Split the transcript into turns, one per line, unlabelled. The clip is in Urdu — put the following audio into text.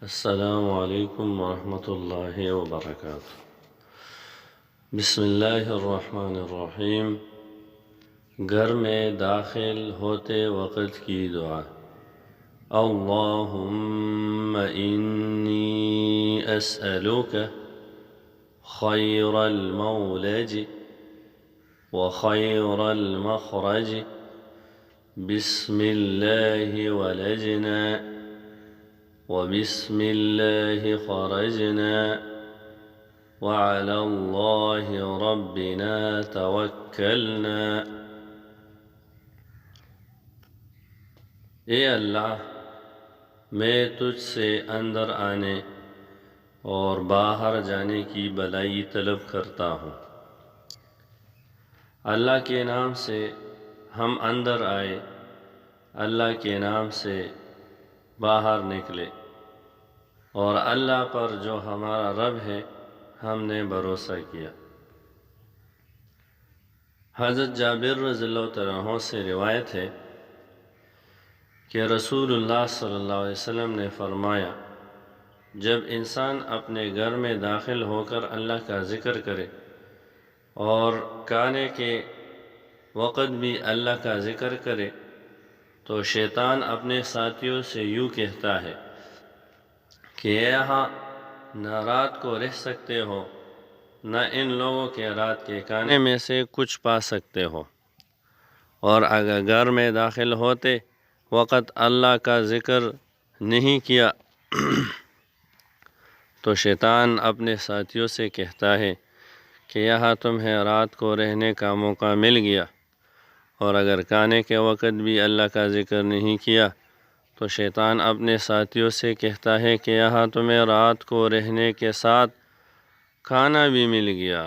السلام علیکم ورحمۃ اللہ وبرکاتہ۔ بسم اللہ الرحمن الرحیم۔ گھر میں داخل ہوتے وقت کی دعا۔ اللہم انی اسألک خیر المولج وخیر المخرج، بسم اللہ ولجنا وبسم اللہ خرجنا وعلی اللہ ربنا توکلنا۔ اے اللہ، میں تجھ سے اندر آنے اور باہر جانے کی بھلائی طلب کرتا ہوں۔ اللہ کے نام سے ہم اندر آئے، اللہ کے نام سے باہر نکلے، اور اللہ پر جو ہمارا رب ہے ہم نے بھروسہ کیا۔ حضرت جابر رضی اللہ عنہ سے روایت ہے کہ رسول اللہ صلی اللہ علیہ وسلم نے فرمایا، جب انسان اپنے گھر میں داخل ہو کر اللہ کا ذکر کرے اور کھانے کے وقت بھی اللہ کا ذکر کرے تو شیطان اپنے ساتھیوں سے یوں کہتا ہے کہ یہاں نہ رات کو رہ سکتے ہو، نہ ان لوگوں کے رات کے کھانے میں سے کچھ پا سکتے ہو، اور اگر گھر میں داخل ہوتے وقت اللہ کا ذکر نہیں کیا تو شیطان اپنے ساتھیوں سے کہتا ہے کہ یہاں تمہیں رات کو رہنے کا موقع مل گیا، اور اگر کھانے کے وقت بھی اللہ کا ذکر نہیں کیا تو شیطان اپنے ساتھیوں سے کہتا ہے کہ یہاں تمہیں رات کو رہنے کے ساتھ کھانا بھی مل گیا۔